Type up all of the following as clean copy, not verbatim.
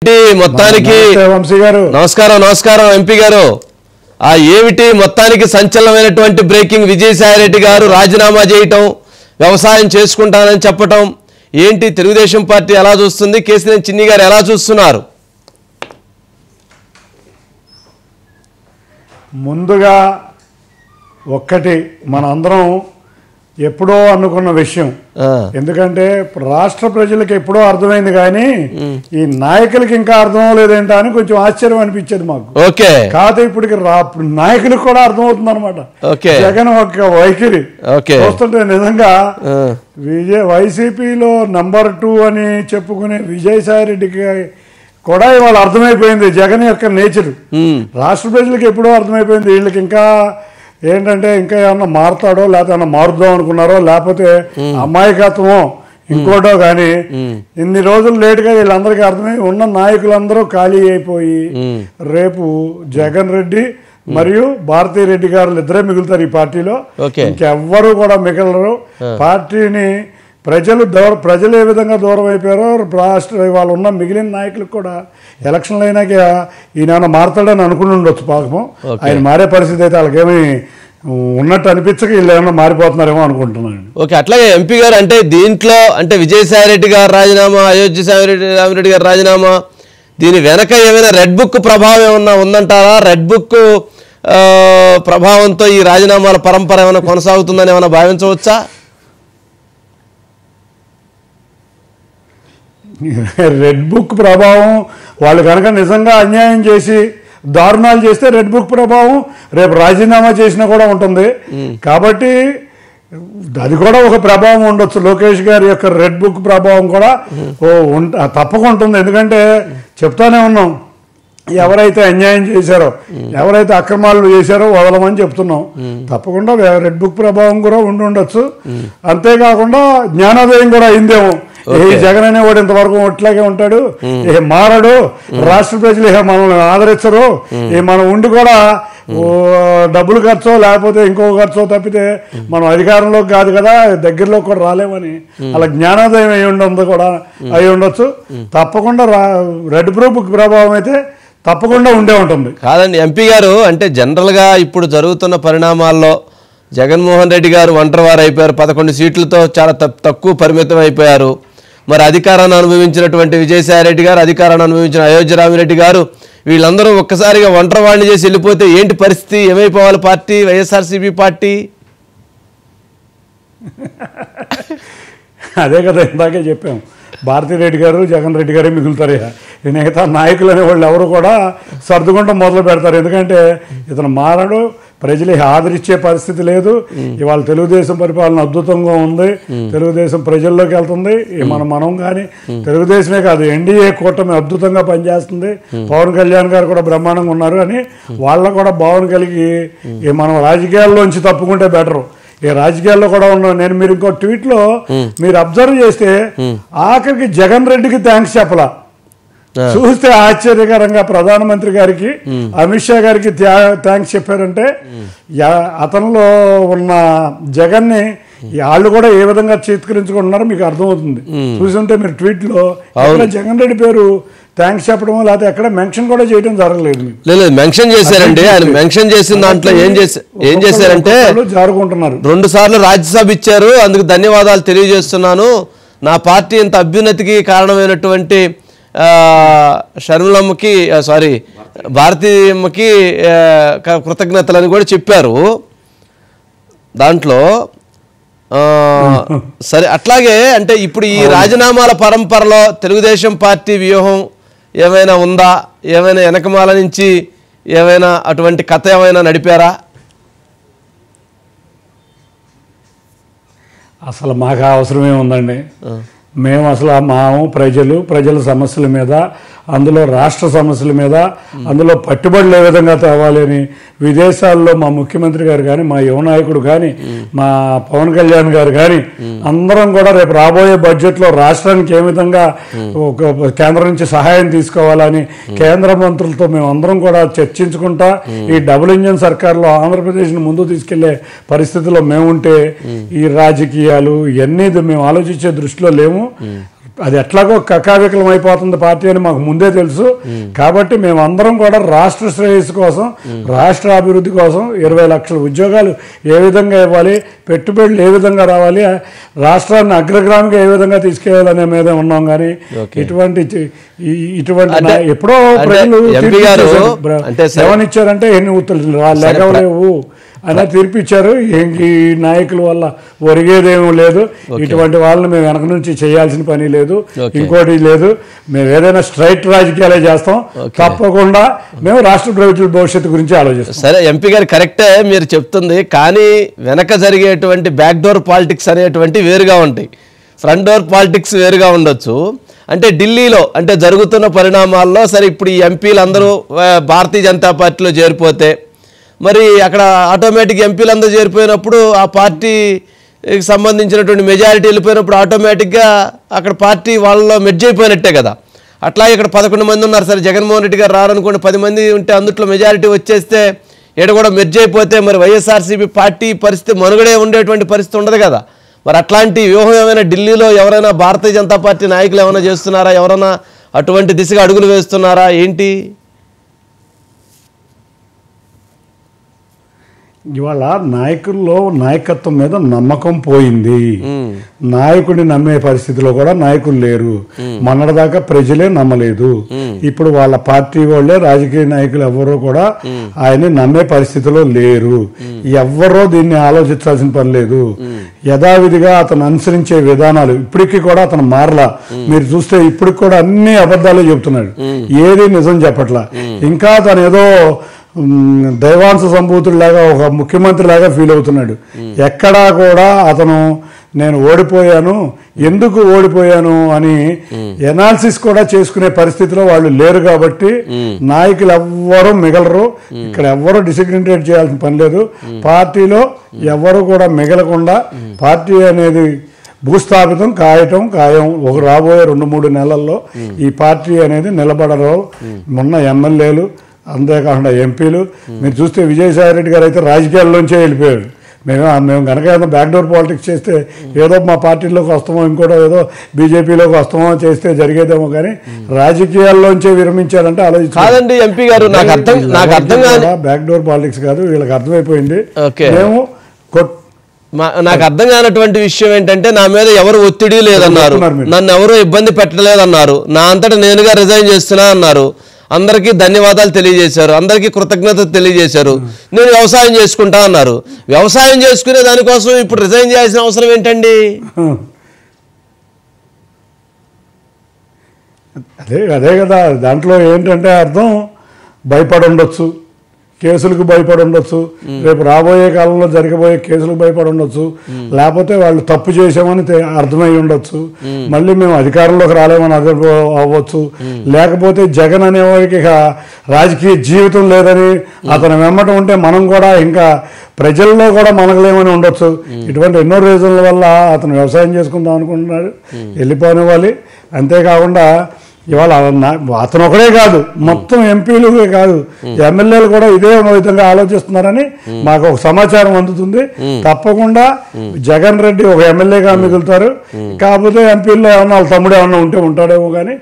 మొత్తానికి నమస్కారం నమస్కారం ఎంపీ గారు ఏమిటి మొత్తానికి సంచలనమైనటువంటి బ్రేకింగ్ విజయసాయి రెడ్డి గారు రాజీనామా చేయటం వ్యవసాయం చేసుకుంటానని చెప్పటం ఏంటి తెలుగుదేశం పార్టీ ఎలా చూస్తుంది కేసీఆర్ చిన్ని గారు ఎలా చూస్తున్నారు ముందుగా ఒక్కటి మనందరం ఎప్పుడో అనుకున్న విషయం ఎందుకంటే రాష్ట్ర ప్రజలకు ఎప్పుడో అర్థమైంది కానీ ఈ నాయకులకి ఇంకా అర్థం అవ్వలేదేంటా అని కొంచెం ఆశ్చర్యం అనిపించేది మాకు కాదు ఇప్పుడు నాయకులకు కూడా అర్థమవుతుంది అనమాట జగన్ ఒక వైఖరి చూస్తుంటే నిజంగా వైసీపీలో నంబర్ 2 అని చెప్పుకునే విజయసాయి రెడ్డికి కూడా ఇవాళ అర్థమైపోయింది జగన్ యొక్క నేచర్ రాష్ట్ర ప్రజలకు ఎప్పుడో అర్థమైపోయింది వీళ్ళకి ఇంకా ఏంటంటే ఇంకా ఏమన్నా మారుతాడో లేకపోతే ఏమన్నా మారుద్దాం అనుకున్నారో లేకపోతే అమాయకత్వమో ఇంకోటో కానీ ఇన్ని రోజులు లేటుగా వీళ్ళందరికీ అర్థమై ఉన్న నాయకులందరూ ఖాళీ అయిపోయి రేపు జగన్ రెడ్డి మరియు భారతీ రెడ్డి గారు ఇద్దరే మిగులుతారు ఈ పార్టీలో ఇంకెవ్వరూ కూడా మిగలరు పార్టీని ప్రజలు ఏ విధంగా దూరం అయిపోయారో రాష్ట్ర వాళ్ళు ఉన్న మిగిలిన నాయకులకు కూడా ఎలక్షన్లు అయినాక ఈయన మారుతాడని అనుకుని ఉండొచ్చు పాపం ఆయన మారే పరిస్థితి అయితే వాళ్ళకేమీ ఉన్నట్టు అనిపించక వీళ్ళు ఏమన్నా మారిపోతున్నారేమో అనుకుంటున్నాను. ఓకే, అట్లాగే ఎంపీ గారు అంటే దీంట్లో అంటే విజయసాయి రెడ్డి గారు రాజీనామా, అయోధ్య రామిరెడ్డి గారు రాజీనామా, దీని వెనక ఏమైనా రెడ్ బుక్ ప్రభావం ఏమన్నా ఉందంటారా? రెడ్ బుక్ ప్రభావంతో ఈ రాజీనామాల పరంపర ఏమైనా కొనసాగుతుందని ఏమైనా భావించవచ్చా? రెడ్ బుక్ ప్రభావం వాళ్ళు కనుక నిజంగా అన్యాయం చేసి దారుణాలు చేస్తే రెడ్ బుక్ ప్రభావం రేపు రాజీనామా చేసినా కూడా ఉంటుంది కాబట్టి అది కూడా ఒక ప్రభావం ఉండొచ్చు. లోకేష్ గారి యొక్క రెడ్ బుక్ ప్రభావం కూడా తప్పకుండా ఉంటుంది. ఎందుకంటే చెప్తానే ఉన్నాం ఎవరైతే అన్యాయం చేశారో ఎవరైతే అక్రమాలు చేశారో వదలమని చెప్తున్నాం. తప్పకుండా రెడ్ బుక్ ప్రభావం కూడా ఉండొచ్చు. అంతేకాకుండా జ్ఞానోదయం కూడా అయిందేమో ఏ జగన్ అనేవాడు ఇంతవరకు ఇట్లాగే ఉంటాడు, ఏ మారడు, రాష్ట్ర ప్రజలు మనల్ని ఆదరించరు, మనం ఉండి కూడా డబ్బులు ఖర్చో లేకపోతే ఇంకో ఖర్చో తప్పితే మనం అధికారంలోకి కాదు కదా దగ్గరలోకి కూడా రాలేమని అలా జ్ఞానోదయం అయి ఉండొచ్చు. తప్పకుండా రెడ్ బుక్ ప్రభావం అయితే తప్పకుండా ఉండే ఉంటుంది. కాదండి ఎంపీ గారు, అంటే జనరల్గా ఇప్పుడు జరుగుతున్న పరిణామాల్లో జగన్మోహన్ రెడ్డి గారు ఒంటరివారు అయిపోయారు, 11 సీట్లతో చాలా తక్కువ పరిమితం అయిపోయారు. మరి అధికారాన్ని అనుభవించినటువంటి విజయసాయి రెడ్డి గారు, అధికారాన్ని అనుభవించిన అయోధ్య రామిరెడ్డి గారు, వీళ్ళందరూ ఒక్కసారిగా ఒంటరివాడిని చేసి వెళ్ళిపోతే ఏంటి పరిస్థితి? ఏమైపోవాలి పార్టీ, వైఎస్ఆర్సీపీ పార్టీ? అదే కదా ఇందాకే చెప్పాం, భారతీ రెడ్డి గారు జగన్ రెడ్డి గారే మిగులుతారు. మిగతా నాయకులు అనేవాళ్ళు ఎవరు కూడా సర్దుకుంటూ మొదలు పెడతారు. ఎందుకంటే ఇతను మారడు, ప్రజలు ఆదరించే పరిస్థితి లేదు. ఇవాళ తెలుగుదేశం పరిపాలన అద్భుతంగా ఉంది, తెలుగుదేశం ప్రజల్లోకి వెళ్తుంది. మనం కానీ తెలుగుదేశమే కాదు ఎన్డీఏ కూటమి అద్భుతంగా పనిచేస్తుంది. పవన్ కళ్యాణ్ గారు కూడా బ్రహ్మాండంగా ఉన్నారు అని వాళ్ళ కూడా భావన కలిగి మనం రాజకీయాల్లోంచి తప్పుకుంటే బెటరు. ఈ రాజకీయాల్లో కూడా ఉన్నాం. మీరు ఇంకో ట్వీట్లో మీరు అబ్జర్వ్ చేస్తే ఆఖరికి జగన్ రెడ్డికి థ్యాంక్స్ చెప్పలా, చూస్తే ఆశ్చర్యకరంగా ప్రధానమంత్రి గారికి అమిత్ షా గారికి థ్యాంక్స్ చెప్పారంటే అతనిలో ఉన్న జగన్ని వాళ్ళు కూడా ఏ విధంగా చేత్కరించుకుంటున్నారో మీకు అర్థమవుతుంది. చూస్తుంటే మీరు ట్వీట్లో జగన్ రెడ్డి పేరు థ్యాంక్స్ చెప్పడం లేకపోతే ఎక్కడ మెన్షన్ కూడా చేయడం జరగలేదు. లేదు, మెన్షన్ చేశారండి. ఆయన మెన్షన్ చేసిన దాంట్లో ఏం చేశారంటే జారుకుంటున్నారు. 2 సార్లు రాజ్యసభ ఇచ్చారు, అందుకు ధన్యవాదాలు తెలియజేస్తున్నాను. నా పార్టీ ఇంత అభ్యున్నతికి కారణమైనటువంటి షర్మిలమ్మకి భారతీయమ్మకి కృతజ్ఞతలని కూడా చెప్పారు దాంట్లో. సరే, అట్లాగే అంటే ఇప్పుడు ఈ రాజీనామాల పరంపరలో తెలుగుదేశం పార్టీ వ్యూహం ఏమైనా ఉందా? ఏమైనా వెనకమాల నుంచి ఏమైనా అటువంటి కథ ఏమైనా నడిపారా? అసలు మాకు అవసరమే ఉందండి. మేము అసలు ప్రజల సమస్యల మీద, అందులో రాష్ట్ర సమస్యల మీద, అందులో పట్టుబడులు ఏ విధంగా తేవాలి అని విదేశాల్లో మా ముఖ్యమంత్రి గారు కానీ, మా యువ నాయకుడు కానీ, మా పవన్ కళ్యాణ్ గారు కానీ అందరం కూడా రేపు రాబోయే బడ్జెట్లో రాష్ట్రానికి ఏ విధంగా కేంద్రం నుంచి సహాయం తీసుకోవాలని కేంద్ర మంత్రులతో మేము అందరం కూడా చర్చించుకుంటా ఈ డబుల్ ఇంజన్ సర్కార్లో ఆంధ్రప్రదేశ్ని ముందుకు తీసుకెళ్లే పరిస్థితిలో మేముంటే ఈ రాజకీయాలు ఇవన్నీ మేము ఆలోచించే దృష్టిలో లేము. అది ఎట్లాగో కకావికలం అయిపోతుంది పార్టీ అని మాకు ముందే తెలుసు. కాబట్టి మేమందరం కూడా రాష్ట్ర శ్రేయస్సు కోసం, రాష్ట్ర అభివృద్ధి కోసం 20 లక్షల ఉద్యోగాలు ఏ విధంగా ఇవ్వాలి, పెట్టుబడులు ఏ విధంగా రావాలి, రాష్ట్రాన్ని అగ్రగ్రామంగా ఏ విధంగా తీసుకెళ్లాలనే మీద ఉన్నాం. కానీ ఇటువంటి ఎప్పుడో ప్రజలు ఏమనిచ్చారంటే ఎన్ని ఉత్తర్వులు లేకలేవు అలా తీర్పిచ్చారు. ఈ నాయకుల వల్ల ఒరిగేదేమీ లేదు. ఇటువంటి వాళ్ళని మేము వెనక నుంచి చేయాల్సిన పని లేదు, ఇంకోటి లేదు. మేము ఏదైనా స్ట్రైట్ రాజకీయాలే చేస్తాం, తప్పకుండా మేము రాష్ట్ర ప్రభుత్వ భవిష్యత్తు గురించి ఆలోచిస్తాం. సరే, ఎంపీ గారు కరెక్టే మీరు చెప్తుంది. కానీ వెనక జరిగేటువంటి బ్యాక్ డోర్ పాలిటిక్స్ అనేటువంటి వేరుగా ఉంటాయి, ఫ్రంట్ డోర్ పాలిటిక్స్ వేరుగా ఉండొచ్చు. అంటే ఢిల్లీలో అంటే జరుగుతున్న పరిణామాల్లో సరే ఇప్పుడు ఈ ఎంపీలు అందరూ భారతీయ జనతా పార్టీలో చేరిపోతే మరి అక్కడ ఆటోమేటిక్ ఎంపీలు అందరూ చేరిపోయినప్పుడు ఆ పార్టీకి సంబంధించినటువంటి మెజారిటీ వెళ్ళిపోయినప్పుడు ఆటోమేటిక్గా అక్కడ పార్టీ వాళ్ళలో మెర్జ్ అయిపోయినట్టే కదా. అట్లా ఇక్కడ 11 మంది ఉన్నారు. సరే జగన్మోహన్ రెడ్డి గారు రారనుకోండి, 10 మంది ఉంటే అందుట్లో మెజారిటీ వచ్చేస్తే ఇక్కడ కూడా మెర్జ్ అయిపోతే మరి వైఎస్ఆర్సీపీ పార్టీ పరిస్థితి మనుగడే ఉండేటువంటి పరిస్థితి ఉండదు కదా. మరి అట్లాంటి వ్యూహం ఏమైనా ఢిల్లీలో ఎవరైనా భారతీయ జనతా పార్టీ నాయకులు ఏమైనా చేస్తున్నారా, ఎవరైనా అటువంటి దిశగా అడుగులు వేస్తున్నారా ఏంటి? ఇవాళ నాయకుల్లో నాయకత్వం మీద నమ్మకం పోయింది. నాయకుడిని నమ్మే పరిస్థితిలో కూడా నాయకులు లేరు. మొన్నటిదాకా ప్రజలే నమ్మలేదు. ఇప్పుడు వాళ్ళ పార్టీ వాళ్ళే రాజకీయ నాయకులు ఎవరో కూడా ఆయన్ని నమ్మే పరిస్థితిలో లేరు. ఎవ్వరో దీన్ని ఆలోచించాల్సిన పని లేదు. యథావిధిగా అతను అనుసరించే విధానాలు ఇప్పటికీ కూడా అతను మారలా. మీరు చూస్తే ఇప్పటికి కూడా అన్ని అబద్ధాలే చెబుతున్నాడు, ఏది నిజం చెప్పట్లా. ఇంకా తను ఏదో దైవాంశ సంభూతుడిలాగా ఒక ముఖ్యమంత్రి లాగా ఫీల్ అవుతున్నాడు. ఎక్కడా కూడా అతను నేను ఓడిపోయాను, ఎందుకు ఓడిపోయాను అని ఎనాలిసిస్ కూడా చేసుకునే పరిస్థితిలో వాళ్ళు లేరు. కాబట్టి నాయకులు ఎవ్వరూ మిగలరు. ఇక్కడ ఎవ్వరూ డిసిగ్నిటేట్ చేయాల్సిన పని లేదు. పార్టీలో ఎవ్వరూ కూడా మిగలకుండా పార్టీ అనేది భూస్థాపితం ఖాయం. ఒక రాబోయే 2-3 నెలల్లో ఈ పార్టీ అనేది నిలబడరు. మొన్న ఎమ్మెల్యేలు అంతేకాకుండా ఎంపీలు మీరు చూస్తే విజయసాయి రెడ్డి గారు అయితే రాజకీయాల్లోంచే వెళ్ళిపోయాడు. మేము కనుక ఏదో బ్యాక్డోర్ పాలిటిక్స్ చేస్తే ఏదో మా పార్టీలోకి వస్తామో ఇంకోటో ఏదో బీజేపీలోకి వస్తామో చేస్తే జరిగేదేమో, కానీ రాజకీయాల్లోంచే విరమించారంటే ఆలోచించాలండి. ఎంపీ గారు నాకు అర్థం బ్యాక్డోర్ పాలిటిక్స్ కాదు, వీళ్ళకి అర్థమైపోయింది. మేము నాకు అర్థం కానటువంటి విషయం ఏంటంటే నా మీద ఎవరు ఒత్తిడి లేదన్నారు, నన్ను ఎవరు ఇబ్బంది పెట్టలేదన్నారు, నా అంతటా నేనుగా రిజైన్ చేస్తున్నా అన్నారు, అందరికీ ధన్యవాదాలు తెలియజేశారు, అందరికీ కృతజ్ఞతలు తెలియజేశారు, నేను వ్యవసాయం చేసుకుంటా అన్నారు. వ్యవసాయం చేసుకునే దానికోసం ఇప్పుడు రిజైన్ చేయాల్సిన అవసరం ఏంటండి? అదే కదా. దాంట్లో ఏంటంటే అర్థం భయపడి ఉండొచ్చు, కేసులకు భయపడి ఉండొచ్చు, రేపు రాబోయే కాలంలో జరగబోయే కేసులకు భయపడి ఉండొచ్చు, లేకపోతే వాళ్ళు తప్పు చేసామని అర్థమై ఉండొచ్చు, మళ్ళీ మేము అధికారంలోకి రాలేమని అవ్వచ్చు, లేకపోతే జగన్ అనేవాడికి రాజకీయ జీవితం లేదని అతను వెమ్మటం ఉంటే మనం కూడా ఇంకా ప్రజల్లో కూడా మనగలేమని ఉండొచ్చు. ఇటువంటి ఎన్నో రీజన్ల వల్ల అతను వ్యవసాయం చేసుకుందాం అనుకుంటున్నాడు, వెళ్ళిపోనివ్వాలి. అంతేకాకుండా ఇవాళ అతను ఒకడే కాదు, మొత్తం ఎంపీలుగా కాదు ఎమ్మెల్యేలు కూడా ఇదే విధంగా ఆలోచిస్తున్నారని మాకు ఒక సమాచారం అందుతుంది. తప్పకుండా జగన్ రెడ్డి ఒక ఎమ్మెల్యేగా మిగులుతారు. కాకపోతే ఎంపీల్లో ఏమన్నా వాళ్ళ తమ్ముడు ఏమన్నా ఉంటే ఉంటాడేమో, కానీ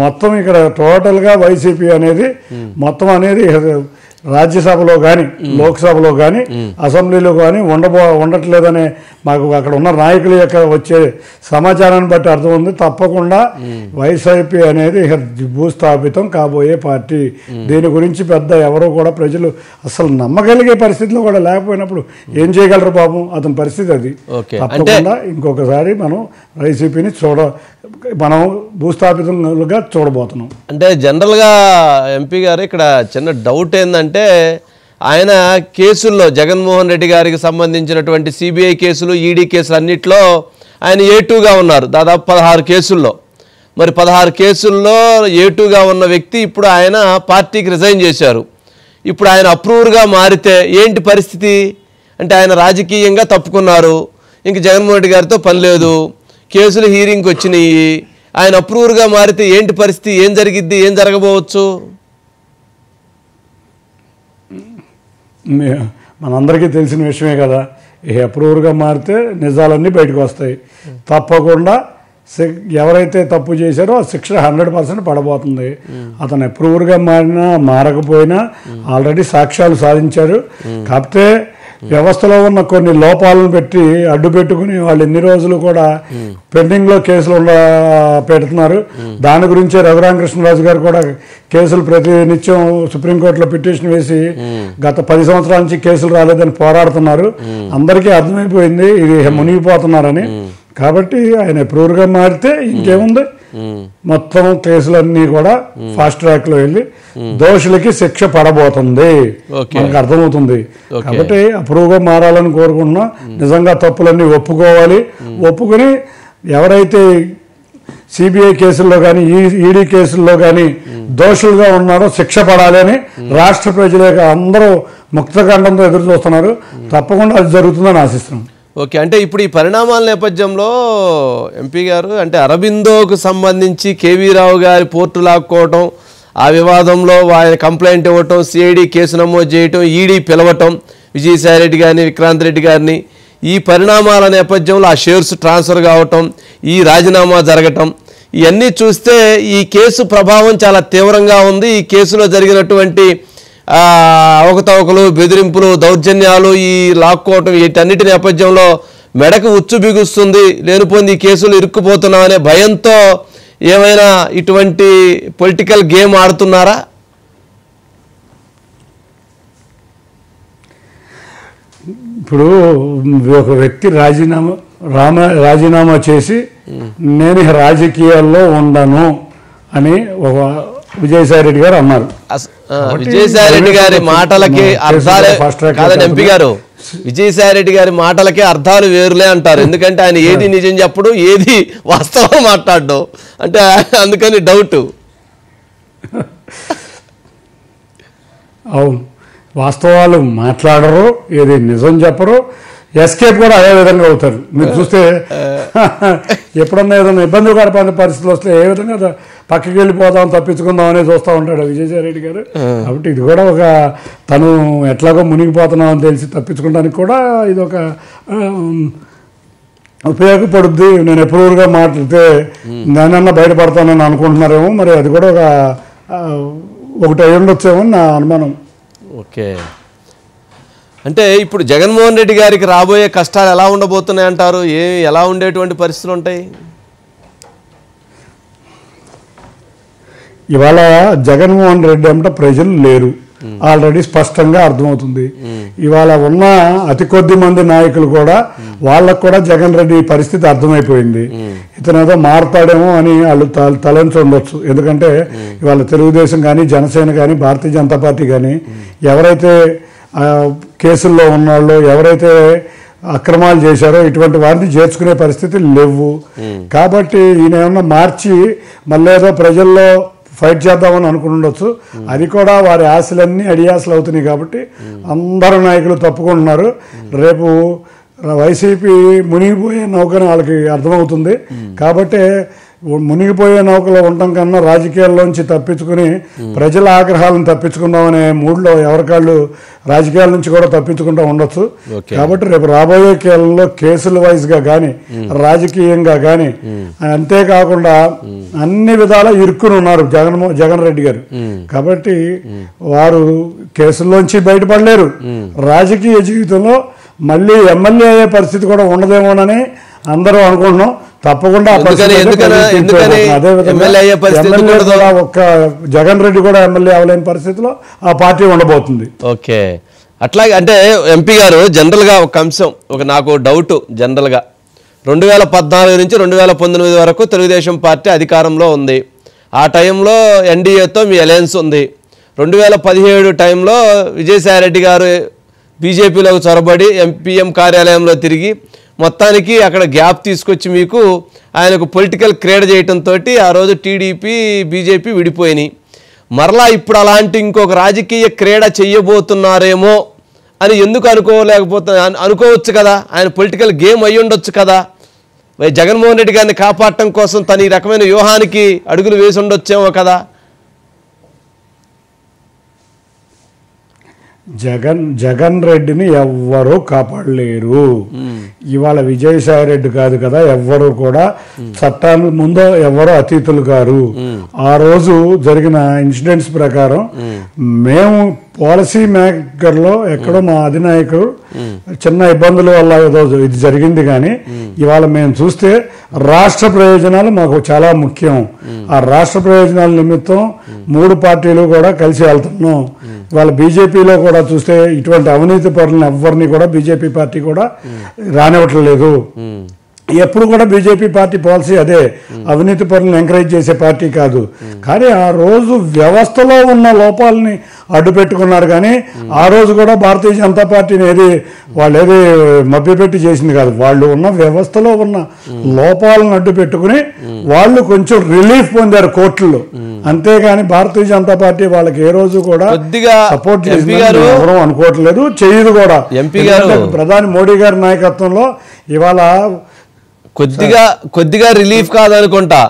మొత్తం ఇక్కడ టోటల్గా వైసీపీ అనేది మొత్తం అనేది రాజ్యసభలో కానీ లోక్సభలో కానీ అసెంబ్లీలో కానీ ఉండట్లేదనే మాకు అక్కడ ఉన్న నాయకుల యొక్క వచ్చే సమాచారాన్ని బట్టి అర్థం ఉంది. తప్పకుండా వైసీపీ అనేది భూస్థాపితం కాబోయే పార్టీ. దీని గురించి పెద్ద ఎవరో కూడా ప్రజలు అసలు నమ్మగలిగే పరిస్థితిలో కూడా లేకపోయినప్పుడు ఏం చేయగలరు పాపం, అతని పరిస్థితి అది. తప్పకుండా ఇంకొకసారి మనం వైసీపీని మనం భూస్థాపితంగా చూడబోతున్నాం. అంటే జనరల్గా ఎంపీ గారు ఇక్కడ చిన్న డౌట్ ఏంటంటే ఆయన కేసుల్లో జగన్మోహన్ రెడ్డి గారికి సంబంధించినటువంటి సిబిఐ కేసులు, ఈడీ కేసులు అన్నిట్లో ఆయన A2గా ఉన్నారు దాదాపు 16 కేసుల్లో. మరి 16 కేసుల్లో A2గా ఉన్న వ్యక్తి ఇప్పుడు ఆయన పార్టీకి రిజైన్ చేశారు. ఇప్పుడు ఆయన అప్రూవర్గా మారితే ఏంటి పరిస్థితి? అంటే ఆయన రాజకీయంగా తప్పుకున్నారు, ఇంక జగన్మోహన్ రెడ్డి గారితో పని లేదు, కేసులు హీరింగ్కి వచ్చినాయి, ఆయన అప్రూవర్గా మారితే ఏంటి పరిస్థితి? ఏం జరిగిద్ది, ఏం జరగబోవచ్చు? మనందరికీ తెలిసిన విషయమే కదా, అప్రూవర్గా మారితే నిజాలన్నీ బయటకు వస్తాయి. తప్పకుండా ఎవరైతే తప్పు చేశారో ఆ శిక్ష 100% పడబోతుంది. అతను అప్రూవర్గా మారినా మారకపోయినా ఆల్రెడీ సాక్ష్యాలు సాధించారు. కాకపోతే వ్యవస్థలో ఉన్న కొన్ని లోపాలను పెట్టి అడ్డు పెట్టుకుని వాళ్ళు ఎన్ని రోజులు కూడా పెండింగ్లో కేసులు పెడుతున్నారు. దాని గురించే రఘురామకృష్ణరాజు గారు కూడా కేసులు ప్రతినిత్యం సుప్రీంకోర్టులో పిటిషన్ వేసి గత 10 సంవత్సరాల నుంచి కేసులు రాలేదని పోరాడుతున్నారు. అందరికీ అర్థమైపోయింది ఇది మునిగిపోతున్నారని. కాబట్టి ఆయన అప్రూవర్గా మారితే ఇంకేముంది, మొత్తం కేసులన్నీ కూడా ఫాస్ట్ ట్రాక్ లో వెళ్ళి దోషులకి శిక్ష పడబోతుంది, మనకు అర్థమవుతుంది. కాబట్టి అప్రూవ్గా మారాలని కోరుకుంటున్నాం. నిజంగా తప్పులన్నీ ఒప్పుకోవాలి. ఒప్పుకుని ఎవరైతే సిబిఐ కేసుల్లో కానీ ఈడీ కేసుల్లో కానీ దోషులుగా ఉన్నారో శిక్ష పడాలి అని రాష్ట్ర ప్రజలే అందరూ ముక్తఖండంతో ఎదురు చూస్తున్నారు. తప్పకుండా అది జరుగుతుందని ఆశిస్తున్నాం. ఓకే, అంటే ఇప్పుడు ఈ పరిణామాల నేపథ్యంలో ఎంపీ గారు అంటే అరబిందోకు సంబంధించి కేవీ రావు గారి పోర్టు లాక్కోవటం, ఆ వివాదంలో ఆయన కంప్లైంట్ ఇవ్వటం, సిఐడి కేసు నమోదు చేయటం, ఈడీ పిలవటం విజయసాయి రెడ్డి గారిని, విక్రాంత్ రెడ్డి గారిని, ఈ పరిణామాల నేపథ్యంలో ఆ షేర్స్ ట్రాన్స్ఫర్ కావటం, ఈ రాజీనామా జరగటం, ఇవన్నీ చూస్తే ఈ కేసు ప్రభావం చాలా తీవ్రంగా ఉంది. ఈ కేసులో జరిగినటువంటి అవకతవకలు, బెదిరింపులు, దౌర్జన్యాలు, ఈ లాక్కోవటం, వీటన్నిటి నేపథ్యంలో మెడకు ఉచ్చు బిగుస్తుంది. లేనిపోయింది ఈ కేసులు ఇరుక్కుపోతున్నాం అనే భయంతో ఏమైనా ఇటువంటి పొలిటికల్ గేమ్ ఆడుతున్నారా? ఇప్పుడు ఒక వ్యక్తి రాజీనామా చేసి నేను రాజకీయాల్లో ఉండను అని ఒక విజయసాయి రెడ్డి గారు అన్నారు. విజయసాయి రెడ్డి గారి మాటలకి అర్థాలే కాదని ఎంపీ గారు, విజయసాయి రెడ్డి గారి మాటలకే అర్థాలు వేరులే అంటారు. ఎందుకంటే ఆయన ఏది నిజం చెప్పడు, ఏది వాస్తవం మాట్లాడడం, అంటే అందుకని డౌట్. అవును, వాస్తవాలు మాట్లాడరు, ఏది నిజం చెప్పరు, ఎస్కేప్ కూడా అదే విధంగా అవుతారు. మీరు చూస్తే ఎప్పుడన్నా ఏదైనా ఇబ్బందికరమైన పరిస్థితులు వస్తే ఏ విధంగా పక్కకి వెళ్ళిపోదాం, తప్పించుకుందాం అనేది చూస్తూ ఉంటాడు విజయసాయి రెడ్డి గారు. కాబట్టి ఇది కూడా ఒక తను ఎట్లాగో మునిగిపోతున్నాం అని తెలిసి తప్పించుకోవడానికి కూడా ఇది ఒక ఉపయోగపడుద్ది. నేను ఎప్పుడుగా మాట్లాడితే నేనన్నా బయటపడతానని అనుకుంటున్నారేమో, మరి అది కూడా ఒకటి అయి ఉండొచ్చేమో నా అనుమానం. ఓకే, అంటే ఇప్పుడు జగన్మోహన్ రెడ్డి గారికి రాబోయే కష్టాలు ఎలా ఉండబోతున్నాయి అంటారు? ఎలా ఉండేటువంటి పరిస్థితులు ఉంటాయి? ఇవాళ జగన్మోహన్ రెడ్డి అంటే ప్రజలు లేరు, ఆల్రెడీ స్పష్టంగా అర్థమవుతుంది. ఇవాళ ఉన్న అతి కొద్ది మంది నాయకులు కూడా వాళ్ళకు కూడా జగన్ రెడ్డి పరిస్థితి అర్థమైపోయింది. ఇతను ఏదో మారుతాడేమో అని వాళ్ళు తలంచి ఉండొచ్చు. ఎందుకంటే ఇవాళ తెలుగుదేశం కానీ, జనసేన కానీ, భారతీయ జనతా పార్టీ కానీ ఎవరైతే కేసుల్లో ఉన్నాళ్ళో, ఎవరైతే అక్రమాలు చేశారో ఇటువంటి వారిని చేర్చుకునే పరిస్థితులు లేవు. కాబట్టి ఈయన ఏమన్నా మార్చి మళ్ళీ ఏదో ప్రజల్లో ఫైట్ చేద్దామని అనుకుని ఉండొచ్చు. అది కూడా వారి ఆశలన్నీ అడియాసలు అవుతున్నాయి. కాబట్టి అందరు నాయకులు తప్పుకుంటున్నారు. రేపు వైసీపీ మునిగిపోయే నౌకని వాళ్ళకి అర్థమవుతుంది. కాబట్టి మునిగిపోయే నౌకలో ఉండటం కన్నా రాజకీయాల్లోంచి తప్పించుకుని ప్రజల ఆగ్రహాలను తప్పించుకుందామనే మూడ్లో ఎవరికాళ్ళు రాజకీయాల నుంచి కూడా తప్పించుకుంటూ ఉండొచ్చు. కాబట్టి రేపు రాబోయే కాలంలో కేసుల వైజ్గా కానీ, రాజకీయంగా కానీ, అంతేకాకుండా అన్ని విధాలా ఇరుక్కుని ఉన్నారు జగన్ రెడ్డి గారు. కాబట్టి వారు కేసుల్లోంచి బయటపడలేరు. రాజకీయ జీవితంలో మళ్ళీ ఎమ్మెల్యే అయ్యే పరిస్థితి కూడా ఉండదేమోనని అందరూ అనుకుంటున్నాం. తప్పకుండా ఒక్క జగన్ రెడ్డి కూడా ఎమ్మెల్యే అవ్వలేని పరిస్థితిలో ఆ పార్టీ ఉండబోతుంది. ఓకే, అట్లాగే అంటే ఎంపీ గారు జనరల్గా ఒక అంశం, నాకు డౌట్ జనరల్గా 2014 నుంచి 2019 వరకు తెలుగుదేశం పార్టీ అధికారంలో ఉంది. ఆ టైంలో ఎన్డీఏతో మీ అలయన్స్ ఉంది. 2017 టైంలో విజయసాయి రెడ్డి గారు బీజేపీలోకి చొరబడి ఎంపీఎం కార్యాలయంలో తిరిగి మొత్తానికి అక్కడ గ్యాప్ తీసుకొచ్చి మీకు ఆయనకు పొలిటికల్ క్రీడ చేయటంతో ఆ రోజు టీడీపీ బీజేపీ విడిపోయినాయి. మరలా ఇప్పుడు అలాంటి ఇంకొక రాజకీయ క్రీడ చెయ్యబోతున్నారేమో అని ఎందుకు అనుకోవచ్చు కదా. ఆయన పొలిటికల్ గేమ్ అయ్యి ఉండొచ్చు కదా. జగన్మోహన్ రెడ్డి గారిని కాపాడటం కోసం తను ఈ రకమైన వ్యూహానికి అడుగులు వేసి ఉండొచ్చేమో కదా. జగన్ రెడ్డిని ఎవ్వరూ కాపాడలేరు. ఇవాళ విజయసాయి రెడ్డి కాదు కదా, ఎవ్వరూ కూడా చట్టాల ముందు ఎవ్వరూ అతీతులు కారు. ఆ రోజు జరిగిన ఇన్సిడెంట్స్ ప్రకారం మేము పాలసీ మేకర్లో ఎక్కడో మా అధినాయకుడు చిన్న ఇబ్బందుల వల్ల ఏదో ఇది జరిగింది, కానీ ఇవాళ మేము చూస్తే రాష్ట్ర ప్రయోజనాలు మాకు చాలా ముఖ్యం. ఆ రాష్ట్ర ప్రయోజనాల నిమిత్తం 3 పార్టీలు కూడా కలిసి వెళ్తున్నాం. వాళ్ళ బీజేపీలో కూడా చూస్తే ఇటువంటి అవినీతి పరులను ఎవరిని కూడా బీజేపీ పార్టీ కూడా రానివ్వట్లేదు. ఎప్పుడు కూడా బీజేపీ పార్టీ పాలసీ అదే, అవినీతి పరులను ఎంకరేజ్ చేసే పార్టీ కాదు. కానీ ఆ రోజు వ్యవస్థలో ఉన్న లోపాలని అడ్డు పెట్టుకున్నారు, కానీ ఆ రోజు కూడా భారతీయ జనతా పార్టీని వాళ్ళు మభ్యపెట్టి చేసింది కాదు. వాళ్ళు ఉన్న వ్యవస్థలో ఉన్న లోపాలను అడ్డు పెట్టుకుని వాళ్ళు కొంచెం రిలీఫ్ పొందారు కోర్టుల్లో. అంతేగాని భారతీయ జనతా పార్టీ వాళ్ళకి ఏ రోజు కూడా సపోర్ట్ చేసింది ఎవరూ అనుకోవట్లేదు, చేయదు కూడా. ప్రధాని మోడీ గారి నాయకత్వంలో ఇవాళ కొద్దిగా రిలీఫ్ కాదనుకుంటా.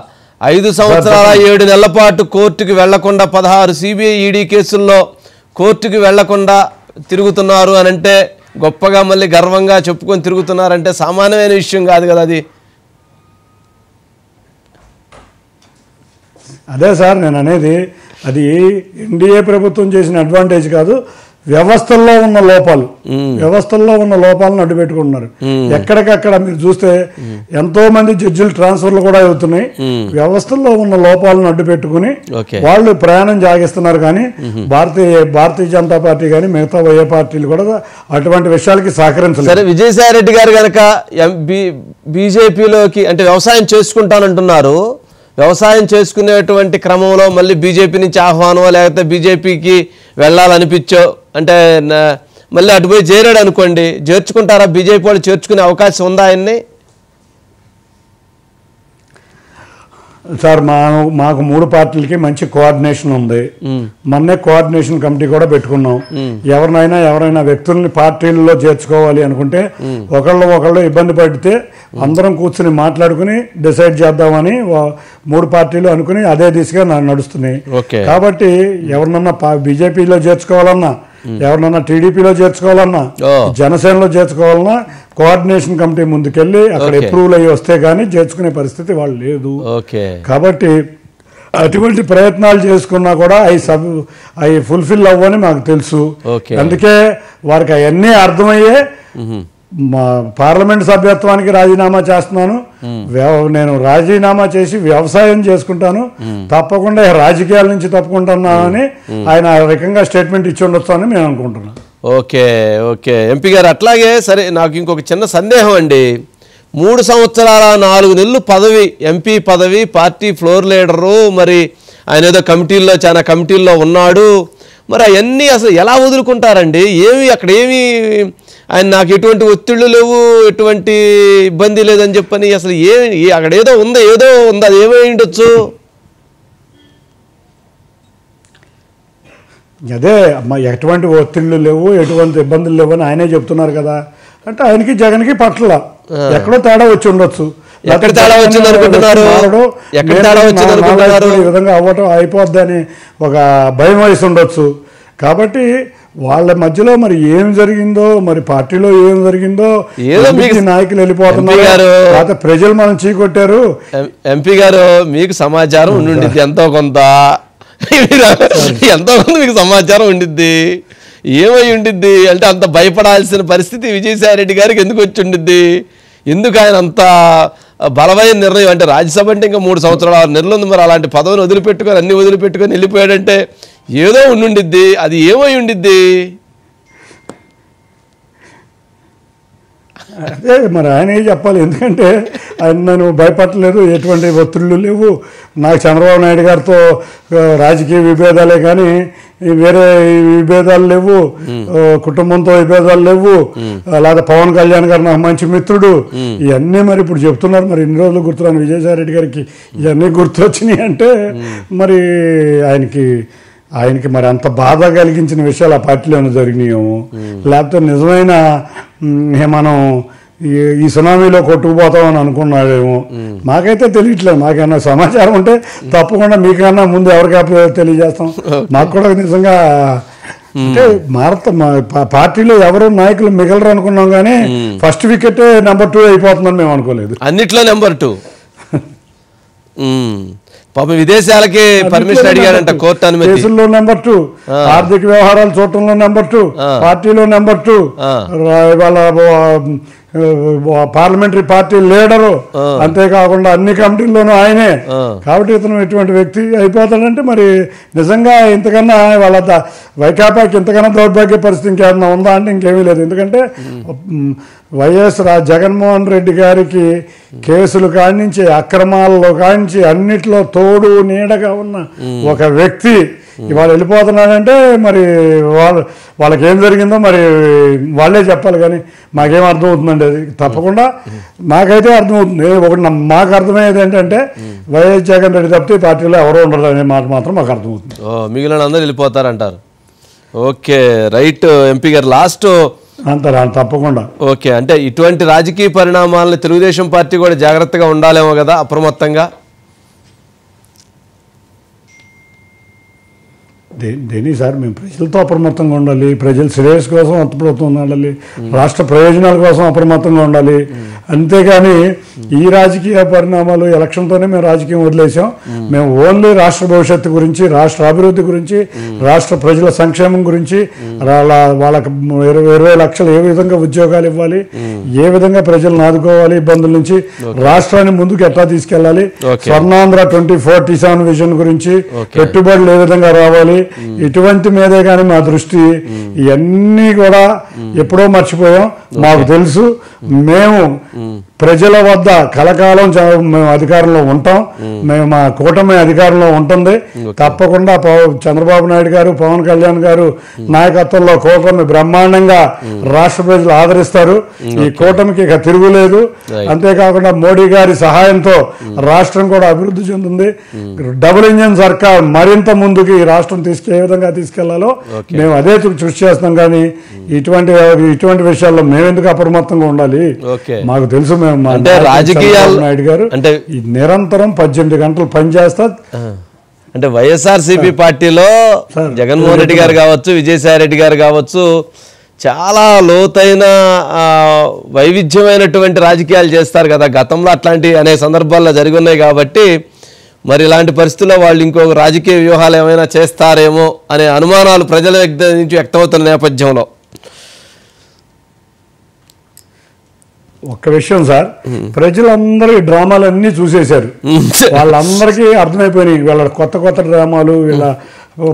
5 సంవత్సరాల 7 నెలల పాటు కోర్టుకి వెళ్లకుండా 16 సిబిఐ ఈడీ కేసుల్లో కోర్టుకి వెళ్లకుండా తిరుగుతున్నారు అని అంటే, గొప్పగా మళ్ళీ గర్వంగా చెప్పుకొని తిరుగుతున్నారంటే సామాన్యమైన విషయం కాదు కదా అది. అదే సార్ నేను అనేది, అది ఎన్డీఏ ప్రభుత్వం చేసిన అడ్వాంటేజ్ కాదు, వ్యవస్థల్లో ఉన్న లోపాలను అడ్డు పెట్టుకుంటున్నారు. ఎక్కడికక్కడ మీరు చూస్తే ఎంతో మంది జడ్జిలు ట్రాన్స్ఫర్లు కూడా అవుతున్నాయి. వ్యవస్థల్లో ఉన్న లోపాలను అడ్డు పెట్టుకుని వాళ్ళు ప్రయాణం సాగిస్తున్నారు. కానీ భారతీయ జనతా పార్టీ కానీ మిగతా ఏ పార్టీలు కూడా అటువంటి విషయాలకి సహకరించలేదు. సరే, విజయసాయి రెడ్డి గారు కనుక బీజేపీలోకి అంటే వ్యవసాయం చేసుకుంటానంటున్నారు. వ్యవసాయం చేసుకునేటువంటి క్రమంలో మళ్ళీ బీజేపీ నుంచి ఆహ్వానం, లేకపోతే బీజేపీకి వెళ్ళాలనిపించో అంటే మళ్ళీ అటుపోయి చేరాడు అనుకోండి, చేర్చుకుంటారా? బీజేపీ వాళ్ళు చేర్చుకునే అవకాశం ఉందా ఆయన్ని? సార్ మాకు 3 పార్టీలకి మంచి కోఆర్డినేషన్ ఉంది. మొన్నే కోఆర్డినేషన్ కమిటీ కూడా పెట్టుకున్నాం. ఎవరైనా వ్యక్తుల్ని పార్టీల్లో చేర్చుకోవాలి అనుకుంటే ఒకళ్ళు ఇబ్బంది పడితే అందరం కూర్చుని మాట్లాడుకుని డిసైడ్ చేద్దామని 3 పార్టీలు అనుకుని అదే దిశగా నడుస్తున్నాయి. కాబట్టి ఎవరినన్నా బీజేపీలో చేర్చుకోవాలన్నా, ఎవరినన్నా టీడీపీలో చేర్చుకోవాలన్నా, జనసేనలో చేర్చుకోవాలన్నా కోఆర్డినేషన్ కమిటీ ముందుకెళ్ళి అక్కడ అప్రూవల్ అయ్యి వస్తే గానీ చేర్చుకునే పరిస్థితి వాళ్ళు లేదు. కాబట్టి అటువంటి ప్రయత్నాలు చేసుకున్నా కూడా అవి ఫుల్ఫిల్ అవ్వని మాకు తెలుసు. అందుకే వారికి అవన్నీ అర్థమయ్యే పార్లమెంట్ సభ్యత్వానికి రాజీనామా చేస్తున్నాను, నేను రాజీనామా చేసి వ్యవసాయం చేసుకుంటాను, తప్పకుండా రాజకీయాల నుంచి తప్పుకుంటున్నానని ఆయన రకంగా స్టేట్మెంట్ ఇచ్చి ఉండొచ్చు అని మేము అనుకుంటున్నాం. ఓకే ఎంపీ గారు, అట్లాగే సరే నాకు ఇంకొక చిన్న సందేహం అండి. 3 సంవత్సరాల 4 నెలలు పదవి, ఎంపీ పదవి, పార్టీ ఫ్లోర్ లీడరు, మరి ఆయన ఏదో చాలా కమిటీల్లో ఉన్నాడు. మరి అవన్నీ అసలు ఎలా వదులుకుంటారండి? అక్కడ ఆయన నాకు ఎటువంటి ఒత్తిళ్లు లేవు, ఎటువంటి ఇబ్బంది లేదని చెప్పని అసలు అక్కడ ఏదో ఉంది అది ఏమై ఉండొచ్చు? అదే ఎటువంటి ఒత్తిళ్లు లేవు, ఎటువంటి ఇబ్బందులు లేవు అని ఆయనే చెప్తున్నారు కదా. అంటే ఆయనకి జగన్కి పట్ల ఎక్కడో తేడా వచ్చి ఉండొచ్చు. ఎక్కడ తేడా వచ్చింది అనుకుంటున్నారు? ఈ విధంగా అయిపోద్ది అని ఒక భయం వేసి ఉండొచ్చు. కాబట్టి వాళ్ళ మధ్యలో మరి ఏం జరిగిందో, మరి పార్టీలో ఏం జరిగిందో, నాయకులు వెళ్ళిపోతున్నారు, ప్రజలు మనం చీకొట్టారు. ఎంపీ గారు, మీకు సమాచారం ఉండిద్ది ఎంతో కొంత మీకు సమాచారం ఉండిద్ది. ఏమై ఉండిద్ది అంటే అంత భయపడాల్సిన పరిస్థితి విజయసాయి రెడ్డి గారికి ఎందుకు వచ్చి ఉండిద్ది? ఎందుకు ఆయన అంత బలమైన నిర్ణయం? అంటే రాజ్యసభ అంటే ఇంకా 3 సంవత్సరాల 6 నెలలు ఉంది. మరి అలాంటి పదవిని వదిలిపెట్టుకొని అన్ని వదిలిపెట్టుకొని వెళ్ళిపోయాడంటే ఏదో ఉండిద్ది. అది ఏమై ఉండిద్ది? అదే మరి ఆయన ఏం చెప్పాలి. ఎందుకంటే ఆయన నన్ను భయపడలేదు, ఎటువంటి ఒత్తిళ్ళు లేవు. నాకు చంద్రబాబు నాయుడు గారితో రాజకీయ విభేదాలే కానీ వేరే విభేదాలు లేవు, కుటుంబంతో విభేదాలు లేవు. అలాగే పవన్ కళ్యాణ్ గారు నాకు మంచి మిత్రుడు. ఇవన్నీ మరి ఇప్పుడు చెప్తున్నారు. మరి ఇన్ని రోజులు గుర్తురాని విజయసాయి రెడ్డి గారికి ఇవన్నీ గుర్తొచ్చినాయి అంటే మరి ఆయనకి మరి అంత బాధ కలిగించిన విషయాలు ఆ పార్టీలోనే జరిగినాయేమో, లేకపోతే నిజమైన మనం ఈ సునామీలో కొట్టుకుపోతామని అనుకున్నాడేమో. మాకైతే తెలియట్లేదు. మాకైనా సమాచారం ఉంటే తప్పకుండా మీకన్నా ముందు ఎవరికైనా తెలియజేస్తాం. మాకు కూడా నిజంగా అంటే పార్టీలో ఎవరు నాయకులు మిగలరు అనుకున్నాం కానీ ఫస్ట్ వికెట్ నెంబర్ 2 అయిపోతుందని మేము అనుకోలేదు. అన్నిట్లో నెంబర్ 2. పాపం విదేశాలకి పర్మిషన్ అడిగాడంట కోర్టు అనుమతి. కేసుల్లో నెంబర్ 2, ఆర్థిక వ్యవహారాలు చూడటంలో నెంబర్ 2, పార్టీలో నెంబర్ 2, వాళ్ళ పార్లమెంటరీ పార్టీ లీడరు, అంతేకాకుండా అన్ని కమిటీల్లోనూ ఆయనే. కాబట్టి ఇతను ఇటువంటి వ్యక్తి అయిపోతాడంటే మరి నిజంగా ఇంతకన్నా వాళ్ళ వైకాపాకి ఇంతకన్నా దౌర్భాగ్య పరిస్థితి ఇంకేమన్నా ఉందా అంటే ఇంకేమీ లేదు. ఎందుకంటే వైఎస్ జగన్మోహన్ రెడ్డి గారికి కేసులు కానించి అక్రమాల్లో కానించి అన్నిట్లో తోడు నీడగా ఉన్న ఒక వ్యక్తి ఇవాళ వెళ్ళిపోతున్నాడంటే మరి వాళ్ళకి ఏం జరిగిందో మరి వాళ్ళే చెప్పాలి. కానీ మాకేం అర్థమవుతుందండి అది తప్పకుండా నాకైతే అర్థమవుతుంది. ఒకటి మాకు అర్థమయ్యేది ఏంటంటే వైఎస్ జగన్ రెడ్డి తప్పితే పార్టీలో ఎవరో ఉండరు అనే మాట మాత్రం మాకు అర్థమవుతుంది. మిగిలిన అందరూ వెళ్ళిపోతారంటారు. ఓకే, రైట్ ఎంపీ గారు. లాస్ట్ అంటారా? తప్పకుండా. ఓకే, అంటే ఇటువంటి రాజకీయ పరిణామాలను తెలుగుదేశం పార్టీ కూడా జాగ్రత్తగా ఉండాలేమో కదా, అప్రమత్తంగా. దేని సార్ మేము ప్రజలతో అప్రమత్తంగా ఉండాలి, ప్రజల శ్రేయస్ కోసం అప్రమత్తంగా ఉండాలి, రాష్ట్ర ప్రయోజనాల కోసం అప్రమత్తంగా ఉండాలి. అంతేగాని ఈ రాజకీయ పరిణామాలు ఎలక్షన్తోనే మేము రాజకీయం వదిలేసాం. మేము ఓన్లీ రాష్ట్ర భవిష్యత్తు గురించి, రాష్ట్ర అభివృద్ధి గురించి, రాష్ట్ర ప్రజల సంక్షేమం గురించి, వాళ్ళకి 20 లక్షలు ఏ విధంగా ఉద్యోగాలు ఇవ్వాలి, ఏ విధంగా ప్రజలను ఆదుకోవాలి, ఇబ్బందుల నుంచి రాష్ట్రాన్ని ముందుకు ఎట్లా తీసుకెళ్లాలి, స్వర్ణాంధ్ర 2047 విజన్ గురించి, పెట్టుబడులు ఏ విధంగా రావాలి, ఇటువంటి మీదే కానీ మా దృష్టి. ఇవన్నీ కూడా ఎప్పుడో మర్చిపోయాం. మాకు తెలుసు మేము ప్రజల వద్ద కలకాలం మేము అధికారంలో ఉంటాం. మేము మా కూటమి అధికారంలో ఉంటుంది. తప్పకుండా చంద్రబాబు నాయుడు గారు, పవన్ కళ్యాణ్ గారు నాయకత్వంలో కూటమి బ్రహ్మాండంగా రాష్ట్ర ప్రజలు ఆదరిస్తారు. ఈ కూటమికి ఇక తిరుగులేదు. అంతేకాకుండా మోడీ గారి సహాయంతో రాష్ట్రం కూడా అభివృద్ధి చెందుతుంది. డబుల్ ఇంజిన్ సర్కార్ మరింత ముందుకు ఈ రాష్ట్రం ఏ విధంగా తీసుకెళ్లాలో మేము అదే కృషి చేస్తున్నాం. కానీ ఇటువంటి విషయాల్లో మేమెందుకు అప్రమత్తంగా ఉండాలి? మాకు తెలుసు. మేము అంటే రాజకీయాలు నాయుడు గారు అంటే నిరంతరం 18 గంటలు పనిచేస్తా. అంటే వైఎస్ఆర్సీపీ పార్టీలో జగన్మోహన్ రెడ్డి గారు కావచ్చు, విజయసాయి రెడ్డి గారు కావచ్చు, చాలా లోతైన వైవిధ్యమైనటువంటి రాజకీయాలు చేస్తారు కదా. గతంలో అట్లాంటి అనేక సందర్భాల్లో జరిగి ఉన్నాయి. కాబట్టి మరి ఇలాంటి పరిస్థితుల్లో వాళ్ళు ఇంకొక రాజకీయ వ్యూహాలు ఏమైనా చేస్తారేమో అనే అనుమానాలు ప్రజల నుంచి వ్యక్తమవుతున్న నేపథ్యంలో ఒక్క విషయం సార్, ప్రజలందరూ ఈ డ్రామాలన్నీ చూసేశారు. వాళ్ళందరికీ అర్థమైపోయినాయి వీళ్ళ కొత్త డ్రామాలు, వీళ్ళ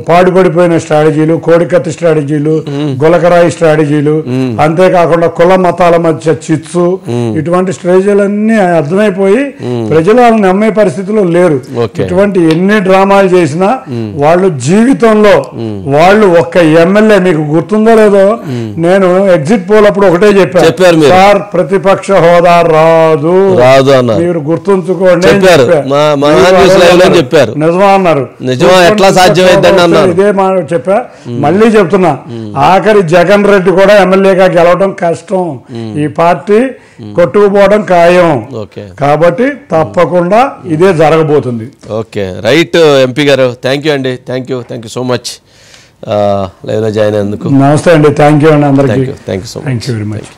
పాడుపడిపోయిన స్ట్రాటజీలు, కోడికత్తి స్ట్రాటజీలు, గులకరాయి స్ట్రాటజీలు, అంతేకాకుండా కుల మతాల మధ్య చిచ్చు, ఇటువంటి స్ట్రాటజీలన్నీ అర్థమైపోయి ప్రజలు వాళ్ళని నమ్మే పరిస్థితిలో లేరు. ఇటువంటి ఎన్ని డ్రామాలు చేసినా వాళ్ళు జీవితంలో వాళ్ళు ఒక్క ఎమ్మెల్యే, మీకు గుర్తుందో లేదో, నేను ఎగ్జిట్ పోల్ అప్పుడు ఒకటే చెప్పాను సార్, ప్రతిపక్ష హోదా రాదు మీరు గుర్తుంచుకోండి చెప్పారు. నిజమా అన్నారు. ఎట్లా సాధ్యమైంది ఇదే మాట చెప్పా, మళ్ళీ చెప్తున్నా. ఆఖరి జగన్ రెడ్డి కూడా ఎమ్మెల్యేగా గెలవడం కష్టం. ఈ పార్టీ కొట్టుకుపోవడం ఖాయం. కాబట్టి తప్పకుండా ఇదే జరగబోతుంది. ఓకే, రైట్ ఎంపీ గారు. థ్యాంక్ యూ అండి. థ్యాంక్ యూ సో మచ్ లైవ్లో జాయిన్ అయినందుకు. నమస్తే అండి. థ్యాంక్ యూ అండి అందరికీ. Thank you so much. Thank you very much.